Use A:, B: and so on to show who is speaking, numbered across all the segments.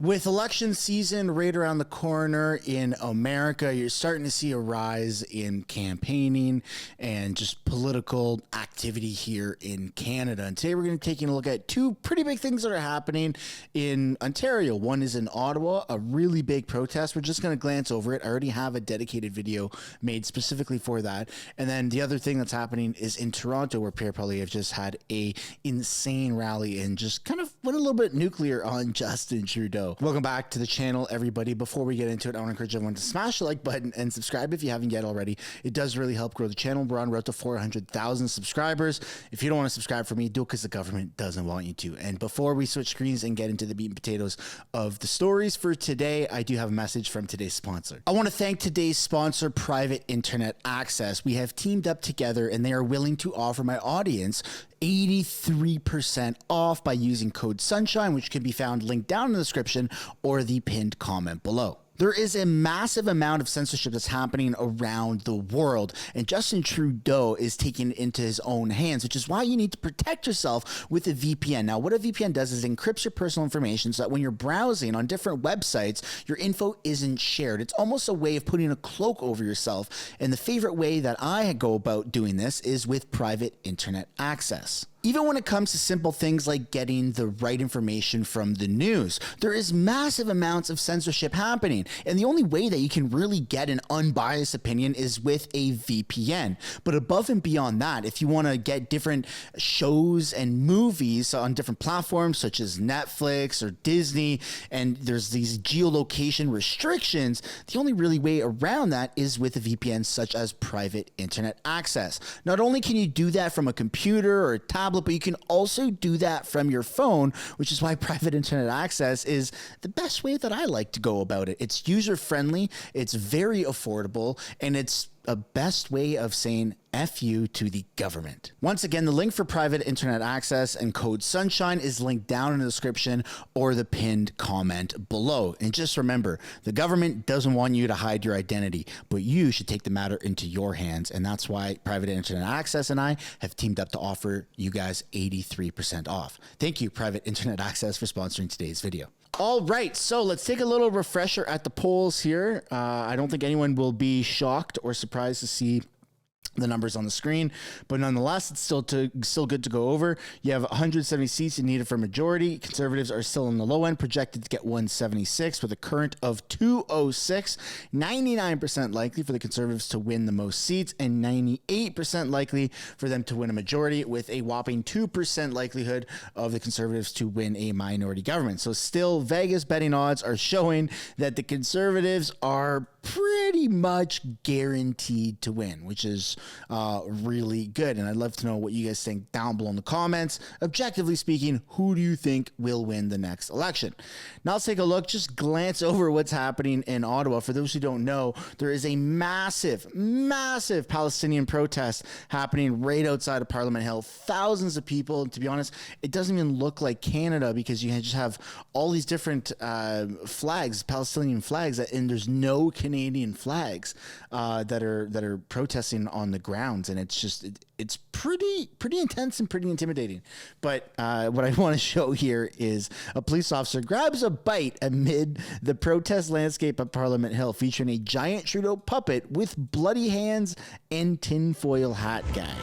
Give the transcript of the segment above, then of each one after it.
A: With election season right around the corner in America, you're starting to see a rise in campaigning and just political activity here in Canada. And today we're going to be taking a look at two pretty big things that are happening in Ontario. One is in Ottawa, a really big protest. We're just going to glance over it. I already have a dedicated video made specifically for that. And then the other thing that's happening is in Toronto, where Pierre Poilievre just had a insane rally and just kind of went a little bit nuclear on Justin Trudeau. Welcome back to the channel, everybody. Before we get into it, I want to encourage everyone to smash the like button and subscribe if you haven't yet already. It does really help grow the channel. We're on road to 400,000 subscribers. If you don't want to subscribe for me, do it because the government doesn't want you to. And before we switch screens and get into the meat and potatoes of the stories for today, I do have a message from today's sponsor. I want to thank today's sponsor, Private Internet Access. We have teamed up together and they are willing to offer my audience 83% off by using code SUNSHINE, which can be found linked down in the description or the pinned comment below. There is a massive amount of censorship that's happening around the world, and Justin Trudeau is taking it into his own hands, which is why you need to protect yourself with a VPN. Now, what a VPN does is it encrypts your personal information so that when you're browsing on different websites, your info isn't shared. It's almost a way of putting a cloak over yourself, and the favorite way that I go about doing this is with private internet access. Even when it comes to simple things like getting the right information from the news, there is massive amounts of censorship happening. And the only way that you can really get an unbiased opinion is with a VPN. But above and beyond that, if you want to get different shows and movies on different platforms such as Netflix or Disney, and there's these geolocation restrictions, the only really way around that is with a VPN such as private internet access. Not only can you do that from a computer or a tablet, but you can also do that from your phone, which is why private internet access is the best way that I like to go about it. It's user-friendly, it's very affordable, and it's a best way of saying F you to the government. Once again, the link for private internet access and code SUNSHINE is linked down in the description or the pinned comment below. And just remember, the government doesn't want you to hide your identity, but you should take the matter into your hands. And that's why private internet access and I have teamed up to offer you guys 83% off. Thank you, private internet access, for sponsoring today's video. All right, so let's take a little refresher at the polls here. I don't think anyone will be shocked or surprised to see the numbers on the screen, but nonetheless, it's still good to go over. You have 170 seats you needed for majority. Conservatives are still on the low end, projected to get 176 with a current of 206. 99% likely for the Conservatives to win the most seats, and 98% likely for them to win a majority, with a whopping 2% likelihood of the Conservatives to win a minority government. So still, Vegas betting odds are showing that the Conservatives are pretty much guaranteed to win, which is really good. And I'd love to know what you guys think down below in the comments. Objectively speaking, who do you think will win the next election? Now let's take a look, just glance over what's happening in Ottawa. For those who don't know, there is a massive Palestinian protest happening right outside of Parliament Hill. Thousands of people. To be honest, it doesn't even look like Canada because you just have all these different flags, Palestinian flags, and there's no Canadian flags that are protesting on the grounds, and it's pretty intense and pretty intimidating. But what I want to show here is a police officer grabs a bite amid the protest landscape at Parliament Hill, featuring a giant Trudeau puppet with bloody hands and tinfoil hat guy.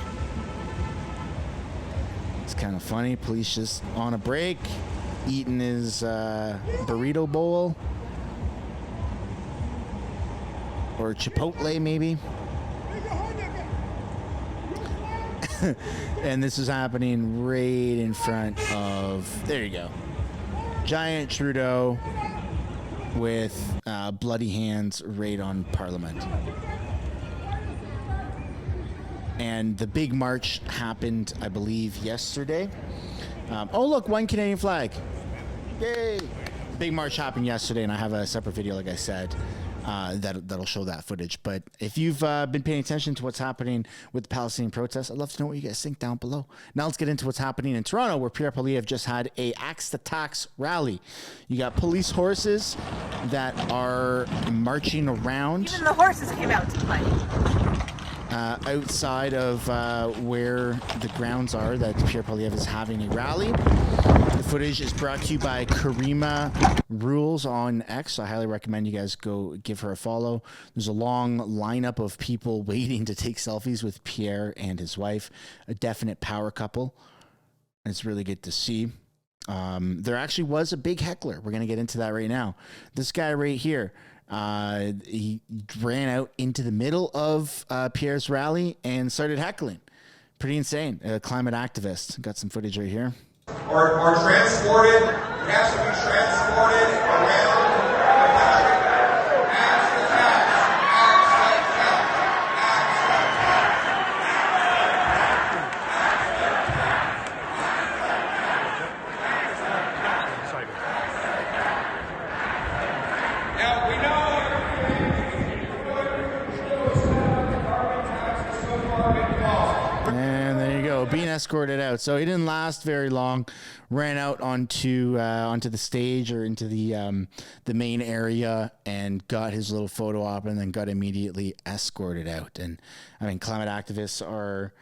A: It's kind of funny. Police just on a break, eating his burrito bowl. Or Chipotle, maybe. And this is happening right in front of, there you go, giant Trudeau with bloody hands right on Parliament. And the big march happened, I believe, yesterday. Oh, look, one Canadian flag. Yay! Big march happened yesterday, and I have a separate video, like I said, that'll show that footage. But if you've been paying attention to what's happening with the Palestinian protests, I'd love to know what you guys think down below. Now let's get into what's happening in Toronto, where Pierre Poilievre just had a Axe the Tax rally. You got police horses that are marching around.
B: Even the horses came out to play.
A: Outside of where the grounds are that Pierre Poilievre is having a rally. The footage is brought to you by Karima Rules on X. I highly recommend you guys go give her a follow. There's a long lineup of people waiting to take selfies with Pierre and his wife, a definite power couple. It's really good to see. There actually was a big heckler. We're going to get into that right now. This guy right here, he ran out into the middle of Pierre's rally and started heckling. Pretty insane. A climate activist. Got some footage right here.
B: Or transported, it has to be transported around the country. Acts the tax, acts like tax, acts like tax. Now we know
A: and there you go, being escorted out. So he didn't last very long. Ran out onto the stage or into the main area and got his little photo op, and then got immediately escorted out. And I mean, climate activists are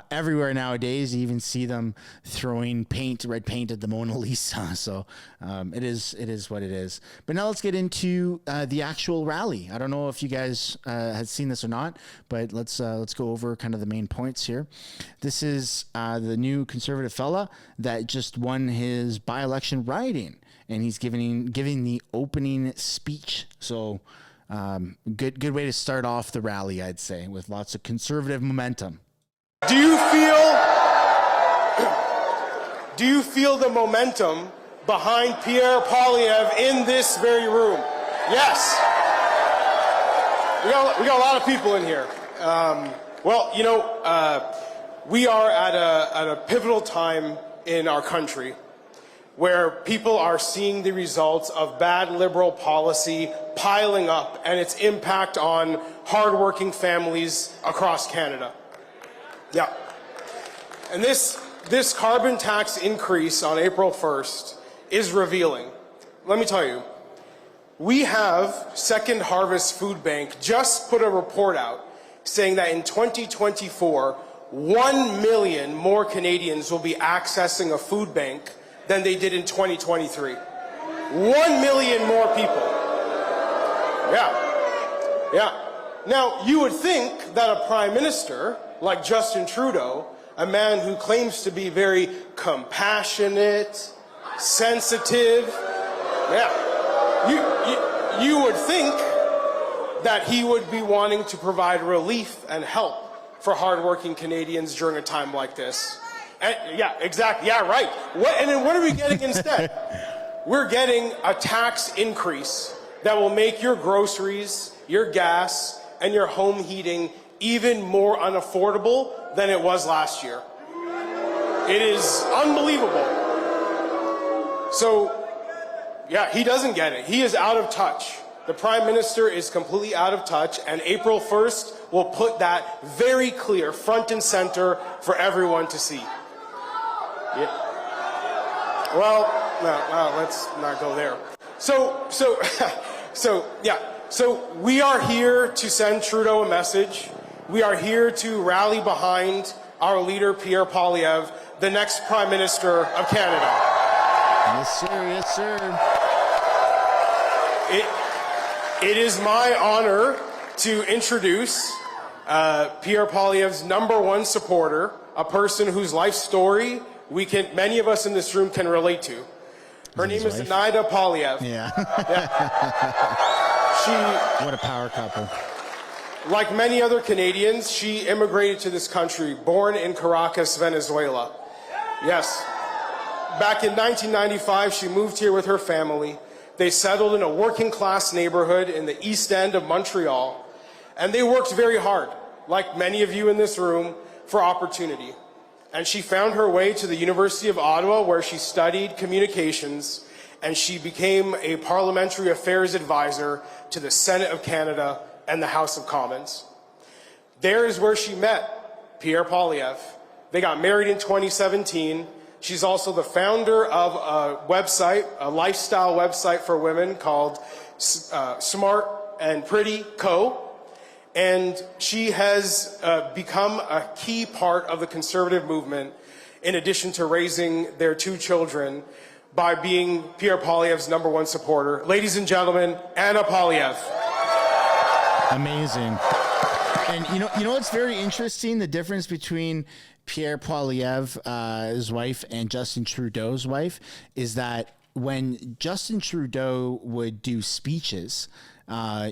A: everywhere nowadays. You even see them throwing red paint at the Mona Lisa. So it is what it is. But now let's get into the actual rally. I don't know if you guys had seen this or not, but let's go over kind of the main points here. This is the new Conservative fella that just won his by-election riding, and he's giving the opening speech. So good way to start off the rally, I'd say, with lots of Conservative momentum.
C: Do you feel the momentum behind Pierre Poilievre in this very room? Yes. We got a lot of people in here. We are at a pivotal time in our country where people are seeing the results of bad Liberal policy piling up and its impact on hardworking families across Canada. Yeah. And this carbon tax increase on April 1st is revealing. Let me tell you, we have Second Harvest Food Bank just put a report out saying that in 2024, 1 million more Canadians will be accessing a food bank than they did in 2023. 1 million more people. Yeah. Now, you would think that a Prime Minister like Justin Trudeau, a man who claims to be very compassionate, sensitive, you would think that he would be wanting to provide relief and help for hardworking Canadians during a time like this. And, yeah, exactly. Yeah, right. And then what are we getting instead? We're getting a tax increase that will make your groceries, your gas, and your home heating even more unaffordable than it was last year. It is unbelievable. So, yeah, he doesn't get it. He is out of touch. The Prime Minister is completely out of touch, and April 1st will put that very clear, front and center for everyone to see. Yeah. Well, let's not go there. So we are here to send Trudeau a message. We are here to rally behind our leader, Pierre Poilievre, the next Prime Minister of Canada.
A: Yes, sir. Yes, sir.
C: It is my honor to introduce Pierre Poilievre's #1 supporter, a person whose life story many of us in this room can relate to. Her name is Anaida Poilievre.
A: Yeah. What a power couple.
C: Like many other Canadians, she immigrated to this country, born in Caracas, Venezuela. Yes. Back in 1995, she moved here with her family. They settled in a working-class neighborhood in the East End of Montreal, and they worked very hard, like many of you in this room, for opportunity. And she found her way to the University of Ottawa, where she studied communications, and she became a parliamentary affairs advisor to the Senate of Canada and the House of Commons. There is where she met Pierre Poilievre. They got married in 2017. She's also the founder of a website, a lifestyle website for women called Smart and Pretty Co. And she has become a key part of the Conservative movement in addition to raising their 2 children by being Pierre Poilievre's #1 supporter. Ladies and gentlemen, Anaida Poilievre.
A: Amazing. And you know what's very interesting? The difference between Pierre Poilievre, his wife, and Justin Trudeau's wife is that when Justin Trudeau would do speeches,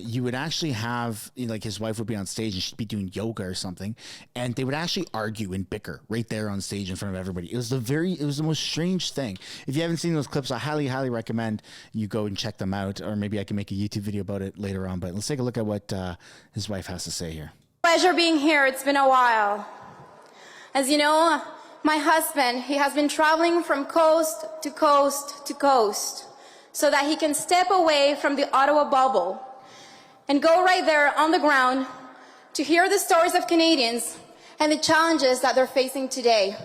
A: you would actually have, like, his wife would be on stage and she'd be doing yoga or something, and they would actually argue and bicker right there on stage in front of everybody. It was the most strange thing. If you haven't seen those clips, I highly recommend you go and check them out, or maybe I can make a YouTube video about it later on. But let's take a look at what his wife has to say here.
D: Pleasure being here. It's been a while. As you know, my husband, he has been traveling from coast to coast to coast so that he can step away from the Ottawa bubble and go right there on the ground to hear the stories of Canadians and the challenges that they're facing today.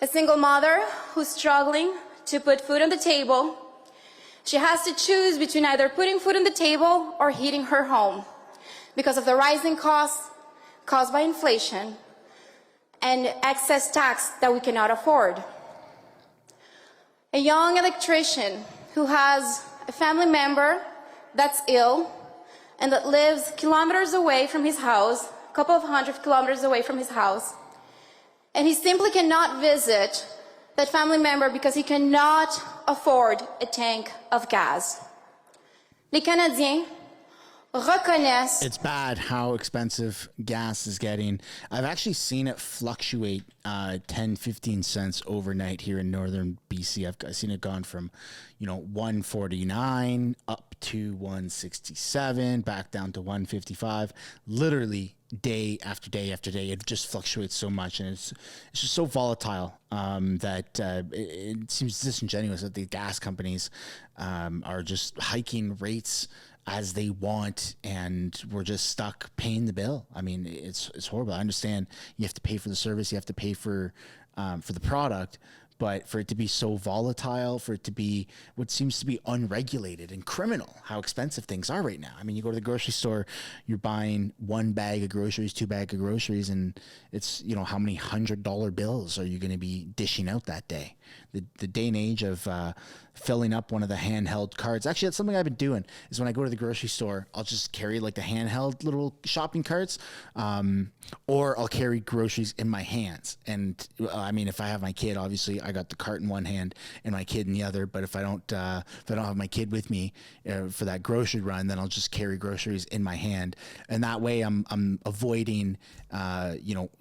D: A single mother who's struggling to put food on the table. She has to choose between either putting food on the table or heating her home because of the rising costs caused by inflation and excess tax that we cannot afford. A young electrician who has a family member that's ill and that lives kilometers away from his house, a couple of 100 kilometers away from his house, and he simply cannot visit that family member because he cannot afford a tank of gas. Les Canadiens reconnaissent.
A: It's bad how expensive gas is getting. I've actually seen it fluctuate 10-15 cents overnight here in northern BC. I've seen it gone from, $1.49 up to $1.67, back down to $1.55. Literally day after day after day, it just fluctuates so much, and it's just so volatile that it seems disingenuous that the gas companies are just hiking rates as they want, and we're just stuck paying the bill. I mean, it's horrible. I understand you have to pay for the service, you have to pay for the product, but for it to be so volatile, for it to be what seems to be unregulated and criminal, how expensive things are right now. I mean, you go to the grocery store, you're buying 1 bag of groceries, 2 bags of groceries, and it's, how many $100 bills are you going to be dishing out that day? The day and age of filling up one of the handheld carts. Actually, that's something I've been doing, is when I go to the grocery store, I'll just carry like the handheld little shopping carts, or I'll carry groceries in my hands. And I mean, if I have my kid, obviously I got the cart in one hand and my kid in the other. But if I don't have my kid with me for that grocery run, then I'll just carry groceries in my hand. And that way I'm avoiding,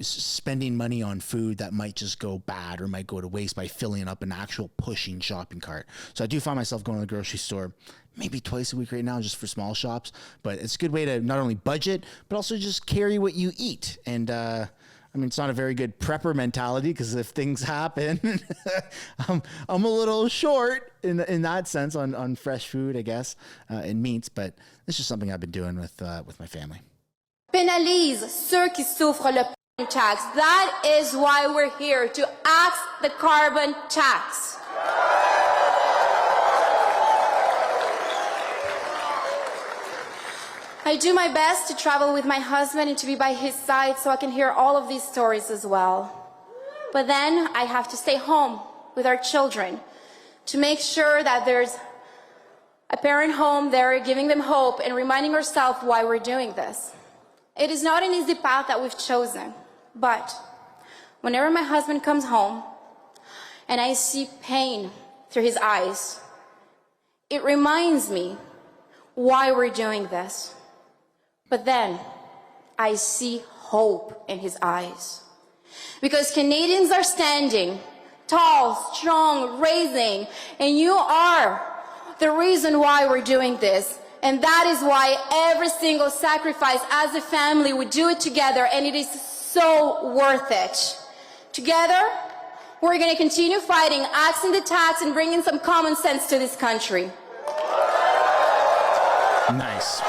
A: spending money on food that might just go bad or might go to waste by filling up an actual pushing shopping cart. So I do find myself going to the grocery store maybe twice a week right now, just for small shops. But it's a good way to not only budget, but also just carry what you eat. And I mean, it's not a very good prepper mentality, because if things happen, I'm a little short in that sense on fresh food, I guess, and meats. But it's just something I've been doing with my family.
D: Pénalise ceux qui souffrent le tax. That is why we're here, to axe the carbon tax. I do my best to travel with my husband and to be by his side so I can hear all of these stories as well. But then I have to stay home with our children to make sure that there's a parent home there giving them hope and reminding ourselves why we're doing this. It is not an easy path that we've chosen, but whenever my husband comes home and I see pain through his eyes, it reminds me why we're doing this. But then I see hope in his eyes. Because Canadians are standing tall, strong, raising, and you are the reason why we're doing this. And that is why every single sacrifice as a family, we do it together, and it is so worth it. Together, we're going to continue fighting, axing the tax, and bringing some common sense to this country.
A: Nice.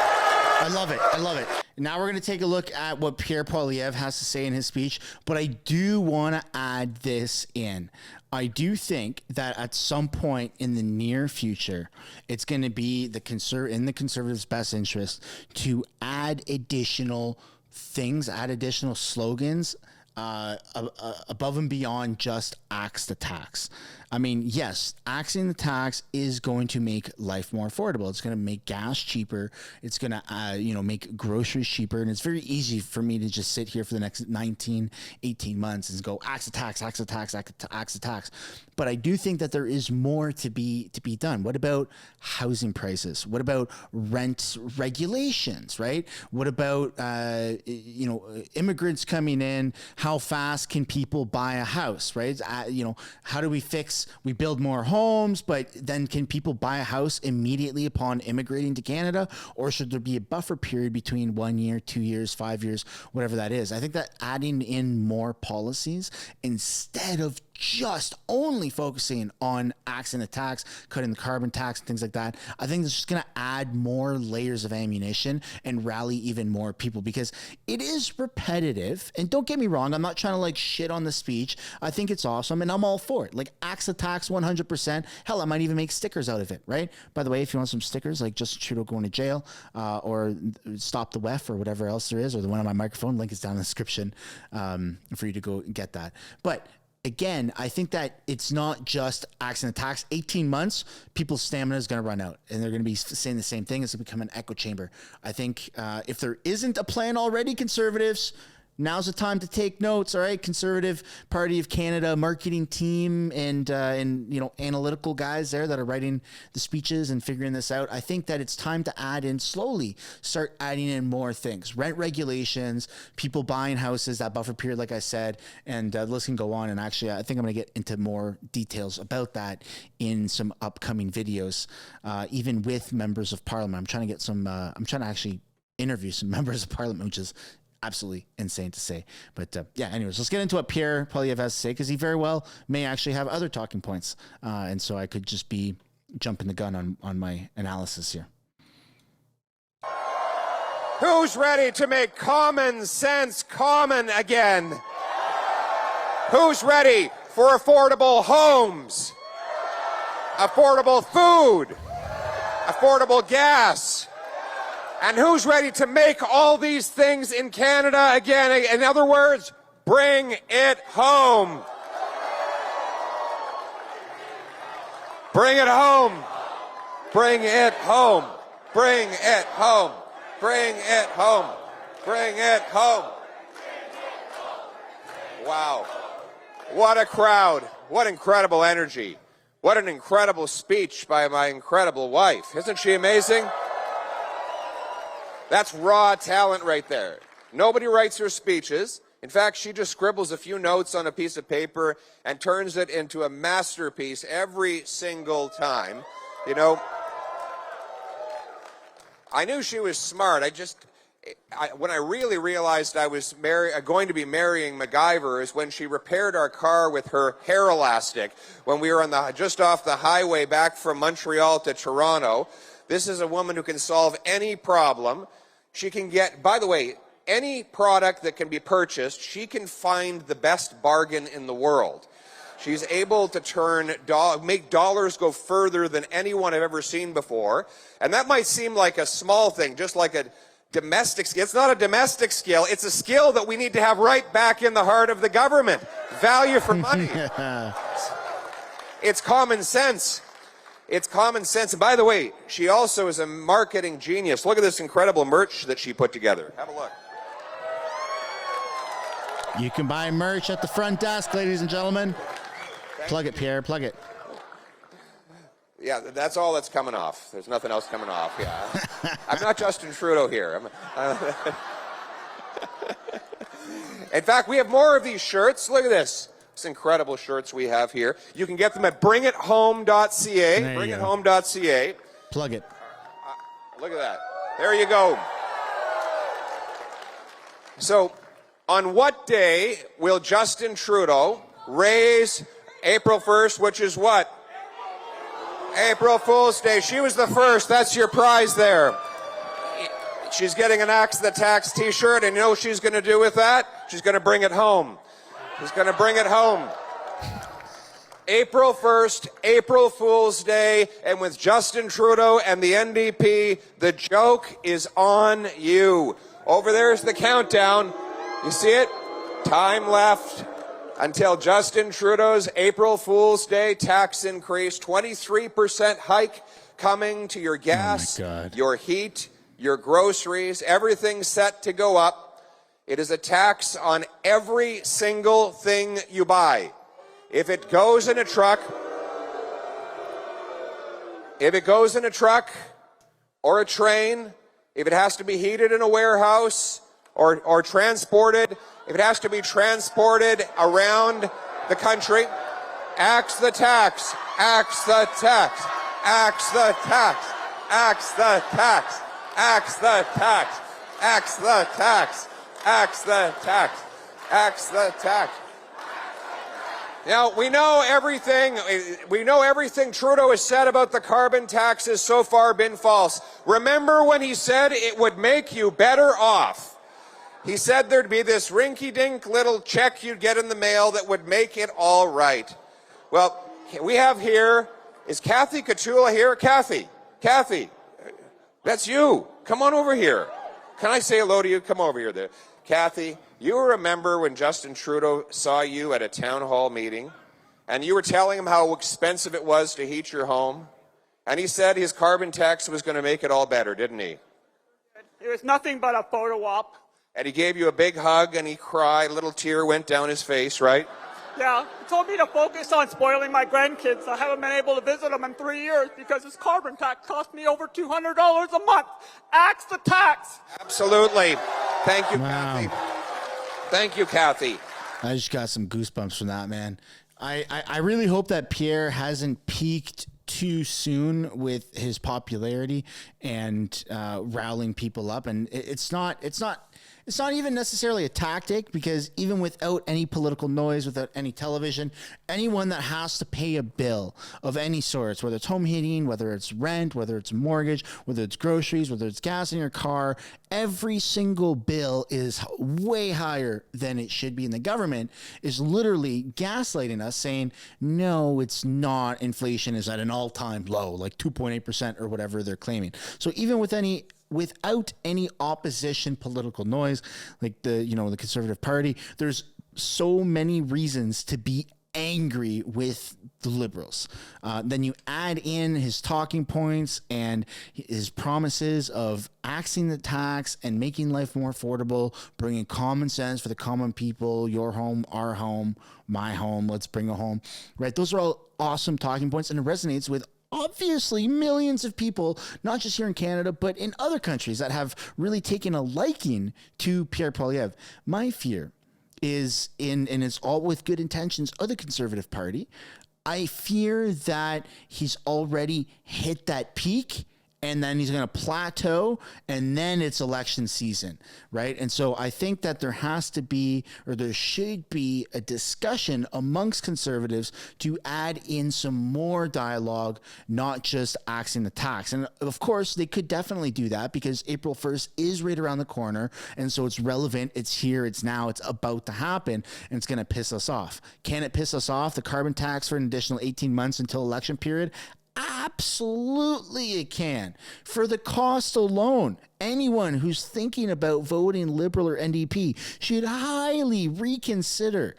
A: I love it. I love it. Now we're going to take a look at what Pierre Poilievre has to say in his speech, but I do want to add this in. I do think that at some point in the near future, it's going to be in the Conservatives' best interest to add additional things, add additional slogans above and beyond just axe the tax. I mean, yes, axing the tax is going to make life more affordable. It's going to make gas cheaper. It's going to, make groceries cheaper. And it's very easy for me to just sit here for the next 19, 18 months and go axe the tax, axe the tax, axe the tax. But I do think that there is more to be done. What about housing prices? What about rent regulations, right? What about, immigrants coming in? How fast can people buy a house, right? How do we build more homes, but then can people buy a house immediately upon immigrating to Canada? Or should there be a buffer period between 1 year, 2 years, 5 years, whatever that is? I think that adding in more policies instead of just only focusing on axing the tax, cutting the carbon tax and things like that, I think it's just going to add more layers of ammunition and rally even more people, because it is repetitive. And don't get me wrong, I'm not trying to shit on the speech. I think it's awesome and I'm all for it. Axe the tax 100%. Hell, I might even make stickers out of it, right? By the way, if you want some stickers like Justin Trudeau going to jail, or stop the WEF or whatever else there is, or the one on my microphone, link is down in the description for you to go get that. But again, I think that it's not just axing the tax. 18 months, people's stamina is going to run out, and they're going to be saying the same thing. It's going to become an echo chamber. I think if there isn't a plan already, Conservatives, now's the time to take notes. All right, Conservative Party of Canada marketing team and analytical guys there that are writing the speeches and figuring this out. I think that it's time to add in slowly, start adding in more things, rent regulations, people buying houses, that buffer period, like I said, and the list can go on. And actually, I think I'm going to get into more details about that in some upcoming videos, even with members of Parliament. I'm trying to get some. I'm trying to actually interview some members of Parliament, which is absolutely insane to say. But anyways, let's get into what Pierre Poilievre has to say, because he very well may actually have other talking points. And so I could just be jumping the gun on my analysis here.
E: Who's ready to make common sense common again? Who's ready for affordable homes, affordable food, affordable gas? And who's ready to make all these things in Canada again? In other words, bring it home. Bring it home. Bring it home. Bring it home. Bring it home. Bring it home. Wow. What a crowd. What incredible energy. What an incredible speech by my incredible wife. Isn't she amazing? That's raw talent right there. Nobody writes her speeches. In fact, she just scribbles a few notes on a piece of paper and turns it into a masterpiece every single time. I knew she was smart. When I really realized I was going to be marrying MacGyver is when she repaired our car with her hair elastic when we were just off the highway back from Montreal to Toronto. This is a woman who can solve any problem. She can get, by the way, any product that can be purchased, she can find the best bargain in the world. She's able to make dollars go further than anyone I've ever seen before. And that might seem like a small thing, just like a domestic skill. It's not a domestic skill. It's a skill that we need to have right back in the heart of the government. Value for money. It's common sense. It's common sense. And by the way, she also is a marketing genius. Look at this incredible merch that she put together. Have a look.
A: You can buy merch at the front desk, ladies and gentlemen. Plug it, Pierre. Plug it.
E: Yeah, that's all that's coming off. There's nothing else coming off. Yeah, I'm not Justin Trudeau here. In fact, we have more of these shirts. Look at this. It's incredible shirts we have here. You can get them at bringithome.ca. Bringithome.ca.
A: Plug it.
E: Look at that. There you go. So, on what day will Justin Trudeau raise April 1st, which is what? April Fool's Day. She was the first. That's your prize there. She's getting an Axe the Tax t-shirt, and you know what she's going to do with that? She's going to bring it home. She's going to bring it home. April 1st, April Fool's Day, and with Justin Trudeau and the NDP, the joke is on you. Over there is the countdown. You see it? Time left until Justin Trudeau's April Fool's Day tax increase, 23% hike coming to your gas, your heat, your groceries, everything set to go up. It is a tax on every single thing you buy. If it goes in a truck, or a train, if it has to be heated in a warehouse or transported, if it has to be transported around the country, axe the tax, axe the tax, axe the tax, axe the tax, axe the tax, axe the tax, axe the tax, axe the tax. Now, we know everything Trudeau has said about the carbon tax has so far been false. Remember when he said it would make you better off? He said there'd be this rinky-dink little check you'd get in the mail that would make it all right. Well, we have here, is Kathy Katula here? Kathy, that's you. Come on over here. Can I say hello to you? Come over here there. Kathy, you remember when Justin Trudeau saw you at a town hall meeting and you were telling him how expensive it was to heat your home? And he said his carbon tax was going to make it all better, didn't he?
F: It was nothing but a photo op.
E: And he gave you a big hug and he cried, a little tear went down his face, right?
F: Yeah, he told me to focus on spoiling my grandkids. I haven't been able to visit them in 3 years because his carbon tax cost me over $200 a month. Axe the tax.
E: Absolutely. Thank you,
A: Wow.
E: Kathy. Thank you, Kathy.
A: I just got some goosebumps from that, man. I really hope that Pierre hasn't peaked too soon with his popularity and riling people up. And it's not even necessarily a tactic, because even without any political noise, without any television, anyone that has to pay a bill of any sorts, whether it's home heating, whether it's rent, whether it's mortgage, whether it's groceries, whether it's gas in your car, every single bill is way higher than it should be. And the government is literally gaslighting us, saying, no, it's not. Inflation is at an all-time low, like 2.8% or whatever they're claiming. So even without any opposition political noise, like the Conservative Party, there's so many reasons to be angry with the Liberals. Then you add in his talking points and his promises of axing the tax and making life more affordable, bringing common sense for the common people, your home, our home, my home, let's bring a home, right? Those are all awesome talking points, and it resonates with obviously millions of people, not just here in Canada, but in other countries that have really taken a liking to Pierre Poilievre. My fear is and it's all with good intentions of the Conservative Party. I fear that he's already hit that peak, and then he's going to plateau, and then it's election season, right? And so I think that there has to be, or there should be, a discussion amongst Conservatives to add in some more dialogue, not just axing the tax. And of course, they could definitely do that because April 1st is right around the corner, and so it's relevant, it's here, it's now, it's about to happen, and it's going to piss us off. Can it piss us off, the carbon tax, for an additional 18 months until election period? Absolutely it can. For the cost alone, anyone who's thinking about voting Liberal or NDP should highly reconsider,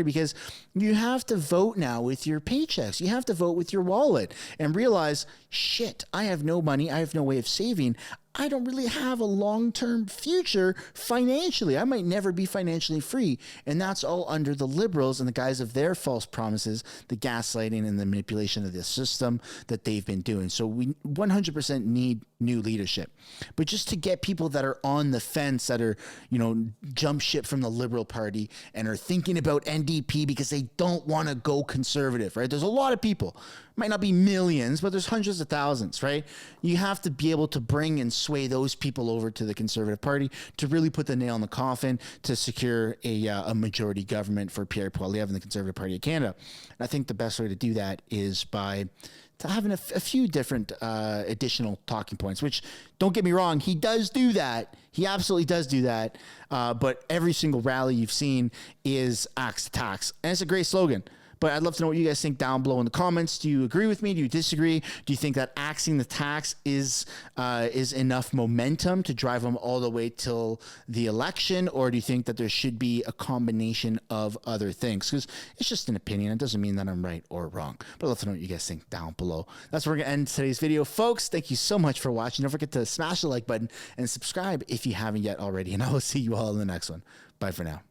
A: because you have to vote now with your paychecks. You have to vote with your wallet and realize, shit, I have no money. I have no way of saving. I don't really have a long-term future financially. I might never be financially free. And that's all under the Liberals and the guise of their false promises, the gaslighting and the manipulation of this system that they've been doing. So we 100% need new leadership. But just to get people that are on the fence, that are, jump ship from the Liberal Party and are thinking about NDP because they don't want to go Conservative, right? There's a lot of people. Might not be millions, but there's hundreds of thousands, right? You have to be able to bring and sway those people over to the Conservative Party to really put the nail in the coffin to secure a majority government for Pierre Poilievre and the Conservative Party of Canada. And I think the best way to do that is by having a few different additional talking points, which, don't get me wrong, he does do that. He absolutely does do that. But every single rally you've seen is axe the tax. And it's a great slogan. But I'd love to know what you guys think down below in the comments. Do you agree with me? Do you disagree? Do you think that axing the tax is enough momentum to drive them all the way till the election? Or do you think that there should be a combination of other things? Because it's just an opinion. It doesn't mean that I'm right or wrong. But I'd love to know what you guys think down below. That's where we're going to end today's video. Folks, thank you so much for watching. Don't forget to smash the like button and subscribe if you haven't yet already. And I will see you all in the next one. Bye for now.